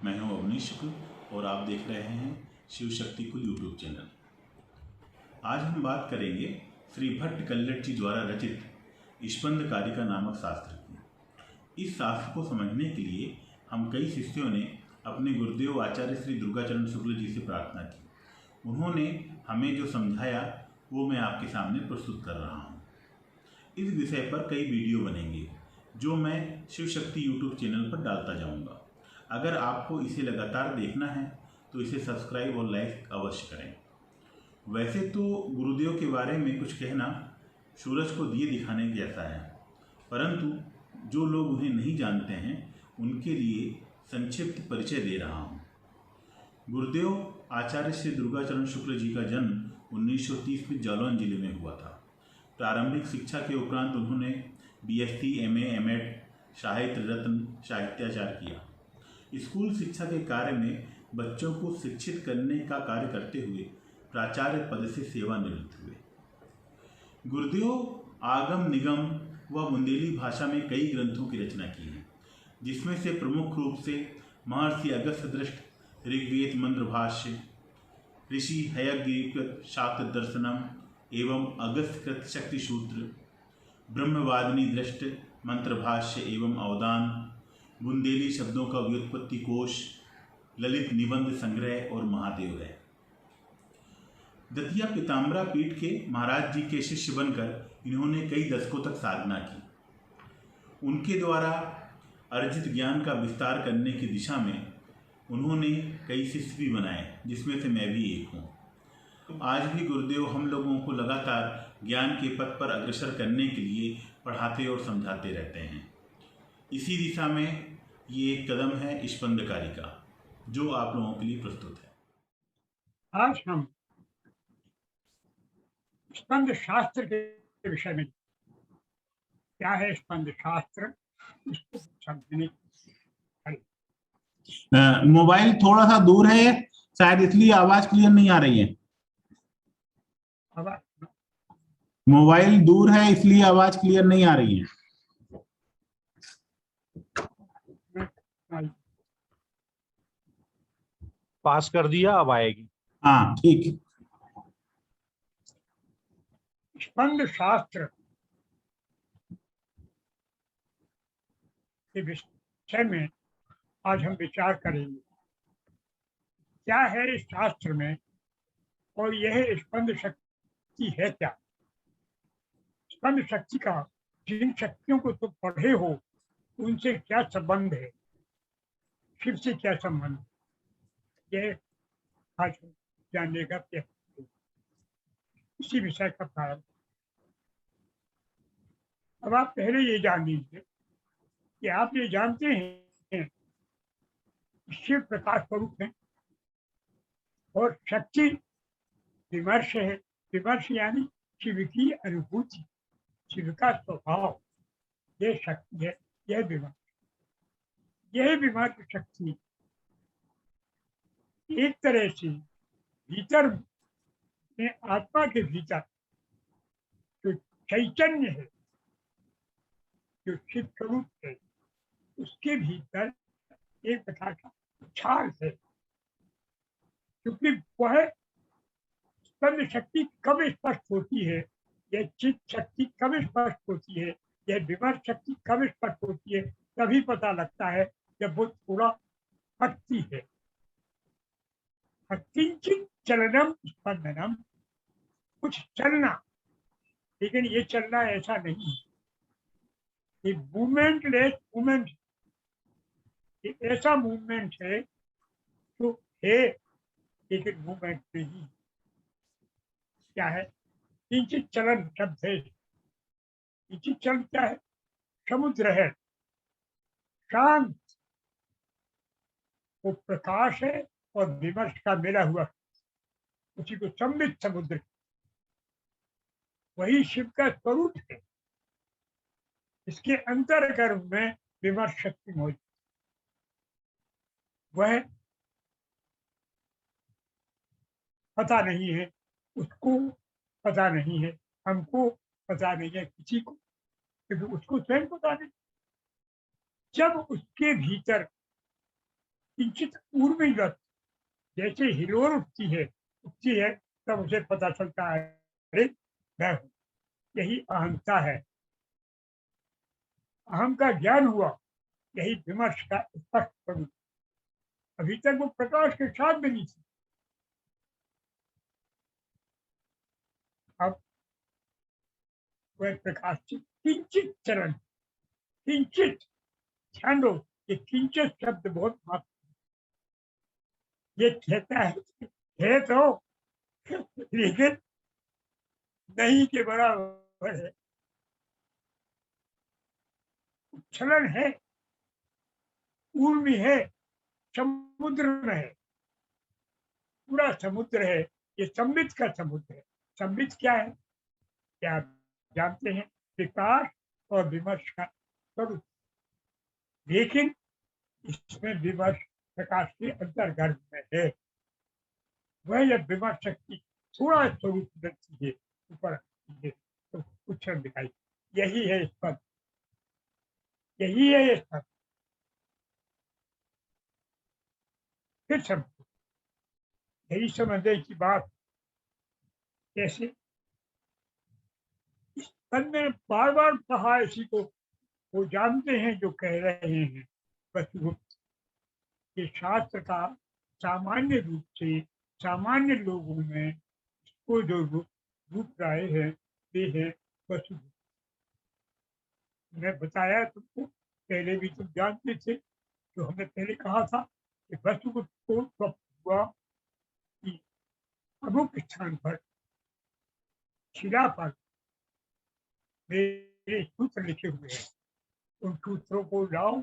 मैं हूं अवनीश शुक्ल और आप देख रहे हैं शिव शक्ति कुल यूट्यूब चैनल। आज हम बात करेंगे श्री भट्ट कल्लट जी द्वारा रचित स्पंद कारिका नामक शास्त्र की। इस शास्त्र को समझने के लिए हम कई शिष्यों ने अपने गुरुदेव आचार्य श्री दुर्गाचरण शुक्ल जी से प्रार्थना की। उन्होंने हमें जो समझाया वो मैं आपके सामने प्रस्तुत कर रहा हूँ। इस विषय पर कई वीडियो बनेंगे जो मैं शिव शक्ति यूट्यूब चैनल पर डालता जाऊँगा। अगर आपको इसे लगातार देखना है तो इसे सब्सक्राइब और लाइक अवश्य करें। वैसे तो गुरुदेव के बारे में कुछ कहना सूरज को दिए दिखाने जैसा है, परंतु जो लोग उन्हें नहीं जानते हैं उनके लिए संक्षिप्त परिचय दे रहा हूँ। गुरुदेव आचार्य श्री दुर्गाचरण शुक्ल जी का जन्म 1930 में जालौन जिले में हुआ था। प्रारंभिक शिक्षा के उपरांत उन्होंने BSc, MA, M.Ed, साहित्य रत्न साहित्याचार किया। स्कूल शिक्षा के कार्य में बच्चों को शिक्षित करने का कार्य करते हुए प्राचार्य पद से सेवानिवृत्त हुए। गुरुदेव आगम निगम व बुंदेली भाषा में कई ग्रंथों की रचना की है, जिसमें से प्रमुख रूप से महर्षि अगस्त्य दृष्ट ऋग्वेद मंत्र भाष्य, ऋषि हयग्रीव शाक्त दर्शनम एवं अगस्त्यकृत शक्ति सूत्र, ब्रह्मवादिनी दृष्ट मंत्र भाष्य एवं अवदान, बुंदेली शब्दों का व्युत्पत्ति कोश, ललित निबंध संग्रह और महादेव है। दतिया पीताम्बरा पीठ के महाराज जी के शिष्य बनकर इन्होंने कई दशकों तक साधना की। उनके द्वारा अर्जित ज्ञान का विस्तार करने की दिशा में उन्होंने कई शिष्य भी बनाए, जिसमें से मैं भी एक हूँ। आज भी गुरुदेव हम लोगों को लगातार ज्ञान के पथ पर अग्रसर करने के लिए पढ़ाते और समझाते रहते हैं। इसी दिशा में ये एक कदम है स्पंद कारिका, जो आप लोगों के लिए प्रस्तुत है। आज हम स्पंद शास्त्र के विषय में, क्या है स्पंद शास्त्र, इसको समझने। मोबाइल थोड़ा सा दूर है, शायद इसलिए आवाज क्लियर नहीं आ रही है। मोबाइल दूर है इसलिए आवाज क्लियर नहीं आ रही है। पास कर दिया, अब आएगी। हाँ ठीक। स्पंद शास्त्र के विषय में आज हम विचार करेंगे। क्या है इस शास्त्र में और यह स्पंद शक्ति है क्या? स्पंद शक्ति का जिन शक्तियों को तुम पढ़े हो उनसे क्या संबंध है, शिव से क्या संबंध, यह आज जानने का प्रयत्न, इसी विषय का प्रारंभ। अब आप पहले ये जान लीजिए कि आप ये जानते हैं शिव प्रकाश स्वरूप है और शक्ति विमर्श है। विमर्श यानी शिव की अनुभूति, शिव का स्वभाव, यह शक्ति है, यह विमर्श। यह विमर्श शक्ति एक तरह से भीतर में, आत्मा के भीतर जो चैतन्य है, जो शिव स्वरूप है, उसके भीतर एक प्रकार का उछाल है। क्योंकि वह स्पंद शक्ति कब स्पष्ट होती है, यह चित्त शक्ति कब स्पष्ट होती है, यह विमर्श शक्ति कब स्पष्ट होती है, तभी पता लगता है जब वो थोड़ा हटती है। किंचित चलनम स्पंदनम, कुछ चलना, लेकिन ये चलना ऐसा नहीं, ये मूवमेंट लेस मूवमेंट, ये ऐसा मूवमेंट है जो है लेकिन मूवमेंट नहीं। क्या है? किंचित चलन शब्द है। किंचित चलन क्या है? समुद्र है, शांत, वो प्रकाश है और विमर्श का मिला हुआ, उसी को सम्मित समुद्र, वही शिव का स्वरूप है। इसके अंतर्गर्भ में विमर्श शक्ति मौजूद, वह पता नहीं है, उसको पता नहीं है, हमको पता नहीं है, किसी को, क्योंकि उसको स्वयं पता नहीं। जब उसके भीतर किंचित ऊर्मिवत, जैसे हिलोर उठती है तब उसे पता चलता है, अरे मैं हूँ। यही अहंता है। अहम का ज्ञान हुआ, यही विमर्श का स्पष्ट स्वरूप। अभी तक वो प्रकाश के साथ बनी थी, अब वह प्रकाश की किंचित चरण, किंचित, ध्यान दो, ये किंचित शब्द बहुत महत्व, ये कहता है तो लेकिन नहीं के बराबर है। उच्छलन है, ऊर्मी है, समुद्र में है, पूरा समुद्र है। ये संबित का समुद्र है। संबित क्या है, क्या आप जानते हैं? विकास और विमर्श का स्वरूप। लेकिन इसमें विमर्श प्रकाश के अंतर्गर्भ में है। वह जब विमर्श शक्ति थोड़ा स्वरूप बदलती है, ऊपर आती है, तो उच्छलन दिखाई, यही है स्पंद, यही है स्पंद। फिर समझो, यही समझने की बात कैसे? स्पंद ने बार बार कहा इसी को, वो जानते हैं जो कह रहे हैं। वस्तुगुप्त के शास्त्र का सामान्य रूप से सामान्य लोगों में को जो रूप राय है, वे है वस्तुगुप्त। मैं बताया तुमको, पहले भी तुम जानते थे, जो हमने पहले कहा था कि वस्तुगुप्त को स्वप्न हुआ कि अमुक स्थान पर शिला पर मेरे सूत्र लिखे हुए हैं, उन सूत्रों को लाओ,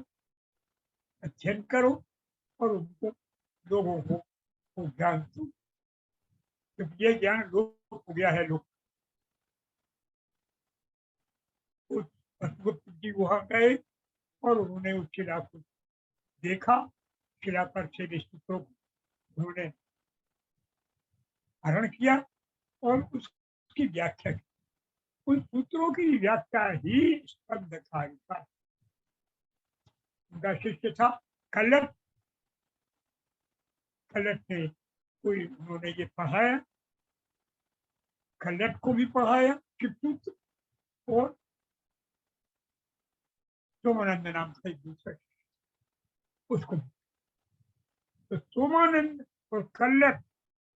अध्ययन करो और उनको लोगों को ज्ञान दो। जब ये ज्ञान लोप हो गया है, लोग वस्तुगुप्त जी वहां गए और उन्होंने उस शिला को देखा। शिला पर से सूत्रों को उन्होंने हरण किया और उसकी व्याख्या की। उन सूत्रों की व्याख्या ही स्पंदकारी था। उनका शिष्य था कल्लट। कल्लट ने कोई उन्होंने ये पढ़ाया, कल्लट को भी पढ़ाया शिवपुत्र, और सोमानंद नाम था एक दूसरे, उसको। तो सोमानंद और कल्लट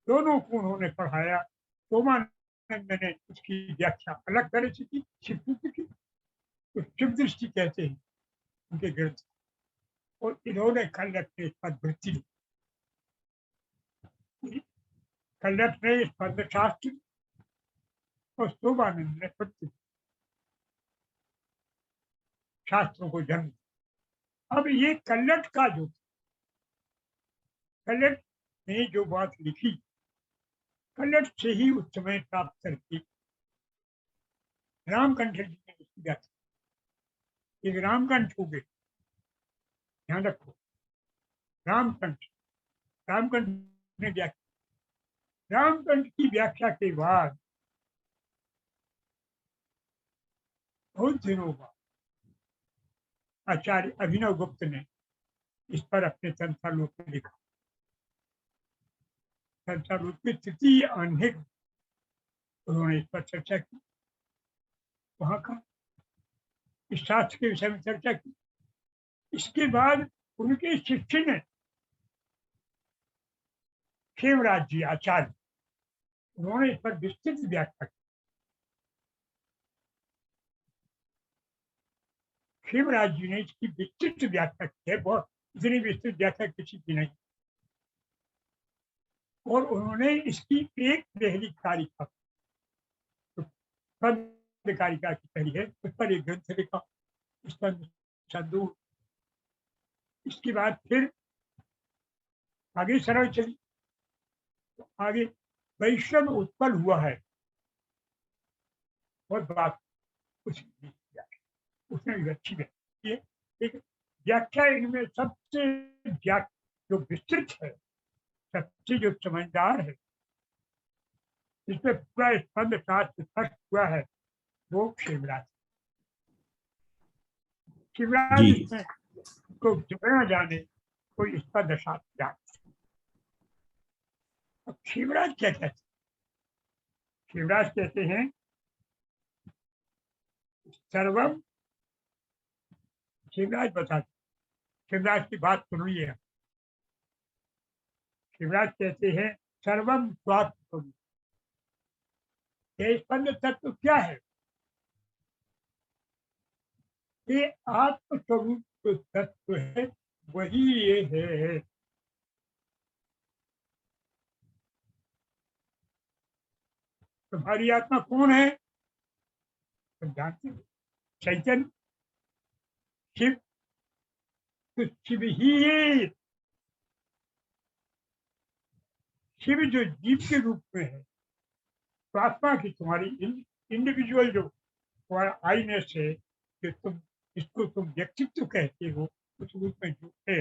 दोनों को उन्होंने पढ़ाया। सोमानंद ने उसकी व्याख्या अलग तरह से की, शिवपुत्र की, तो शिव दृष्टि कहते हैं उनके ग्रंथ, और इन्होंने कल्लट ने इस पर वृत्ति दी। कल्लट ने स्पंद शास्त्र और सोमानंद ने प्रति शास्त्रों को जन्म। अब ये कल्लट का जो, कल्लट ने जो बात लिखी, कल्लट से ही उस समय प्राप्त करके रामकंठ जी ने उसकी व्याख्या। एक रामकंठ हो गए, ध्यान रखो, रामकंठ, रामकंठ ने व्याख्या। रामकंठ की व्याख्या के बाद बहुत दिनों बाद आचार्य अभिनव गुप्त ने इस पर अपने संसारोप में लिखा। संसारोप की तृतीय अनहिक उन्होंने इस पर चर्चा की, वहां का इस शास्त्र के विषय में चर्चा की। इसके बाद उनके शिष्य ने खेमराज जी आचार्य, उन्होंने इस पर विस्तृत व्याख्या की। खेमराज जी ने इसकी विस्तृत व्याख्या की है, बहुत इतनी विस्तृत व्याख्या किसी की नहीं। और उन्होंने इसकी एक पहली कारिका, तो कारिका की पहली है, उस पर एक ग्रंथ लिखा, इस पर संदूर। इसके बाद फिर आगे सरल चली, तो आगे वैष्णव उत्पन्न हुआ है, और बात उसने भी अच्छी व्याख्या की। एक व्याख्या इनमें सबसे जो विस्तृत है, सबसे जो समझदार है, जिसमें पूरा स्पंद शास्त्र स्पष्ट हुआ है, वो शिवराज। शिवराज जी इसमें को जितना जाने कोई इस पर दशा जान। अब शिवराज क्या कहते हैं? शिवराज कहते हैं सर्वम, शिवराज बताते, शिवराज की बात सुनिए। शिवराज कहते हैं सर्वम स्वात्म स्वरूप। ये स्पंद तत्व क्या है? ये आत्म स्वरूप जो तत्व है वही ये है। तुम्हारी आत्मा कौन है? तुम जानते हो, चैतन्य, शिव। तो शिव ही है। शिव जो जीव के रूप में है, तो आत्मा की तुम्हारी इंडिविजुअल जो तुम्हारा आईनेस है, कि तुम इसको तुम व्यक्तित्व कहते हो, उस रूप में जो है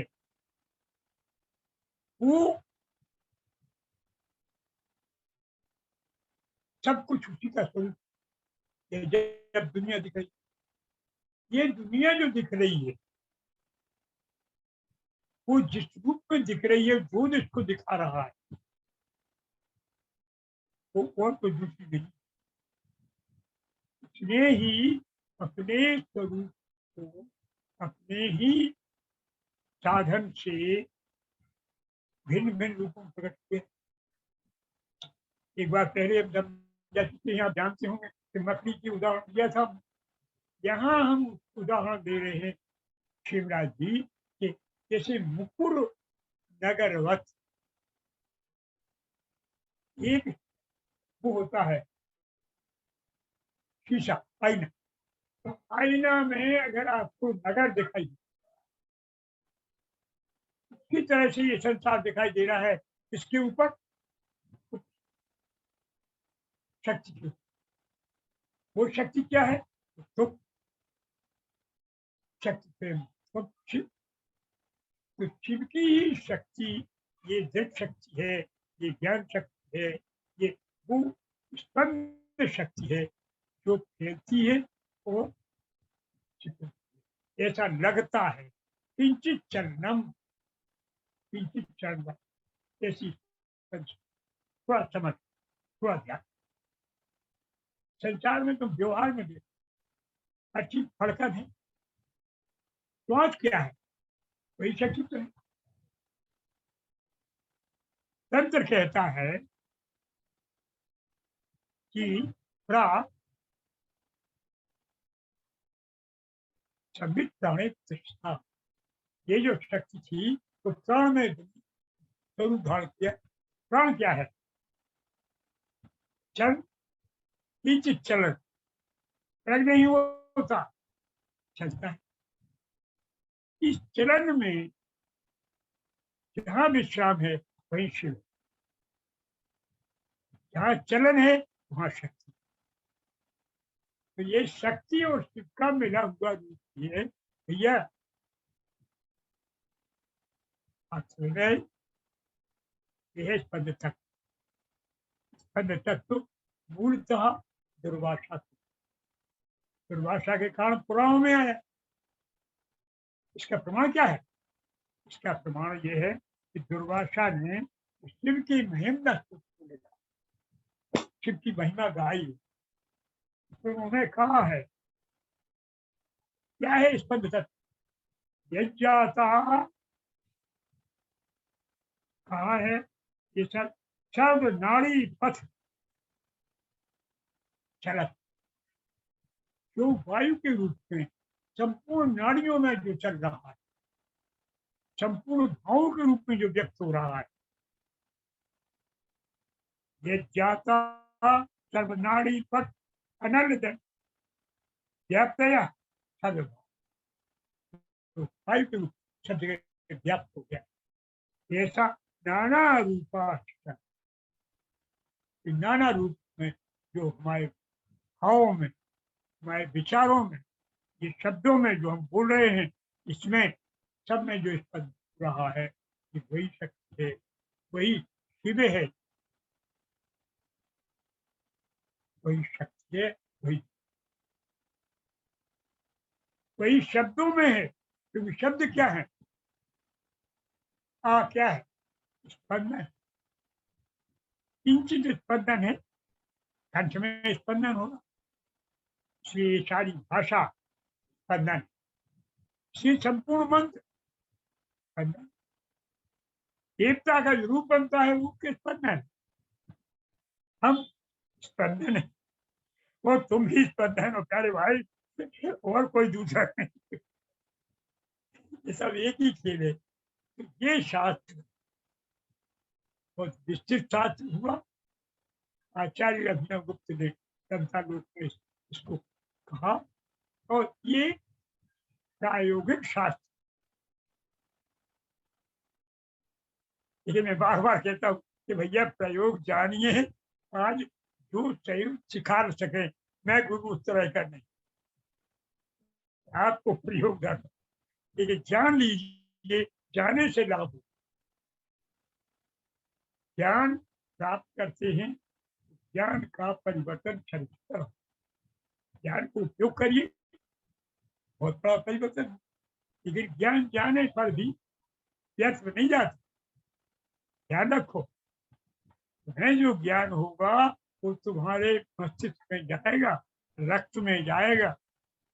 वो सब कुछ उसी का स्वरूप है। जब दुनिया दिख रही, ये दुनिया जो दिख रही है वो जिस रूप में दिख रही है, जो इसको दिखा रहा है वो और कोई दूसरी नहीं। इसने ही अपने स्वरूप को अपने ही साधन से भिन्न भिन्न रूपों में प्रकट किया। एक बार पहले जब जैसे आप जानते होंगे कि मकड़ी की उदाहरण दिया था, यहाँ हम उदाहरण दे रहे हैं शिवराज जी के, जैसे मुकुर नगरवत एक वो होता है शीशा, आईना। तो आईना में अगर आपको नगर दिखाई दे, किस तरह से ये संसार दिखाई दे रहा है, इसके ऊपर शक्ति की। वो शक्ति क्या है? तो शक्ति प्रेम। तो शिव, तो शिव की ही शक्ति, ये दृढ़ शक्ति है, ये ज्ञान शक्ति है, ये वो स्पंद शक्ति है जो फैलती है और ऐसा लगता है किंचित चरणम, किंचित चरण, ऐसी थोड़ा समझ, थोड़ा ध्यान। संसार में तो व्यवहार में देखो अच्छी फड़कन है, स्वाद क्या है? वही शक्ति तो है। तंत्र कहता है कि प्रा संबित प्राणे प्रतिष्ठा, ये जो शक्ति थी तो प्राण में स्वरूप धारण किया। प्राण क्या है? चल, किंचित चलन, प्रग नहीं होता, चलता है। इस चलन में जहाँ विश्राम है वही शिव, जहाँ चलन है वहाँ शक्ति। तो ये शक्ति और शिव का मिला हुआ रूप है भैया। यह स्पंद तत्व, स्पंद तत्व मूलतः दुर्वासा, दुर्वासा के कारण पुराणों में आया। इसका प्रमाण क्या है? इसका प्रमाण यह है कि दुर्वासा ने शिव की महिमा स्तुति, शिव की महिमा गाई। तो उन्होंने कहा है, क्या है स्पंद तत्व? यज्ञाता कहा है कि सर्व नाड़ी पथ चलत, जो वायु के रूप में संपूर्ण नाड़ियों में जो चल रहा है, संपूर्ण भावों के रूप में जो व्यक्त हो रहा है, ये जाता सर्वनाड़ी पथ अनल व्याप्तया सर्वभाव, तो वायु के रूप सब जगह व्याप्त हो गया। ऐसा नाना रूपा, नाना रूप में जो हमारे भावों में, हमारे विचारों में, ये शब्दों में जो हम बोल रहे हैं, इसमें सब में जो स्पंद हो रहा है, कि वही शक्ति है, वही शिव है, वही शक्ति है, वही शब्दों में है। क्योंकि शब्द क्या है? आ क्या है? स्पंदन। किंचित स्पंदन है, कंठ में स्पंदन होगा, इसलिए ये सारी भाषा स्पंदन, इसलिए संपूर्ण मंत्र स्पंदन। देवता का जो रूप बनता है रूप के स्पंदन, हम स्पंदन है, वो तुम भी स्पंदन हो प्यारे भाई, और कोई दूसरा नहीं। ये सब एक ही खेल है। तो ये शास्त्र बहुत विस्तृत शास्त्र हुआ। आचार्य अभिनव गुप्त ने समता लोक में इसको कहा, और ये प्रायोगिक शास्त्र, इसलिए मैं बार बार कहता हूँ कि भैया प्रयोग जानिए, आज जो सही सिखा सके, मैं गुरु उस तरह का नहीं, आपको प्रयोग जाना, लेकिन जान लीजिए, जाने से लाभ हो। ज्ञान प्राप्त करते हैं, ज्ञान का परिवर्तन क्षणिक हो। ज्ञान को उपयोग करिए, बहुत बड़ा परिवर्तन है। लेकिन ज्ञान जाने पर भी व्यर्थ नहीं जाता। ध्यान रखो, तुम्हें जो ज्ञान होगा वो तुम्हारे मस्तिष्क में जाएगा, रक्त में जाएगा,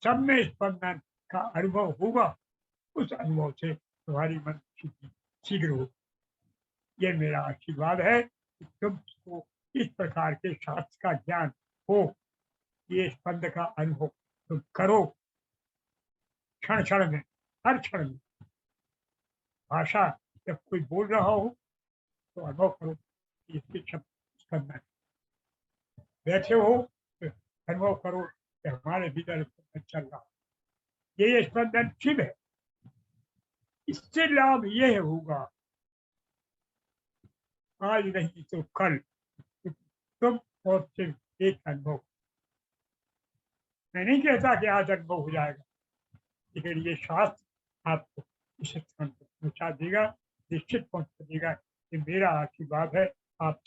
सब में स्पंदन का अनुभव होगा। उस अनुभव से तुम्हारी मन शुद्धि शीघ्र हो। ये मेरा आशीर्वाद है कि तुमको इस प्रकार के शास्त्र का ज्ञान हो, ये स्पंद का अनुभव तुम करो, क्षण क्षण में, हर क्षण में। भाषा जब कोई बोल रहा हो तो अनुभव करो कि इसके शब्द स्पंदन है। बैठे हो तो अनुभव करो कि हमारे भीतर स्पंदन चल रहा है। ये स्पंदन शिव है। इससे लाभ यह होगा, आज नहीं तो कल तुम और सिर्फ एक अनुभव। मैं नहीं कहता कि आज अनुभव हो जाएगा, लेकिन ये शास्त्र आपको इस स्थान पर पहुंचा देगा, निश्चित पहुंचा देगा। ये मेरा आशीर्वाद है। आप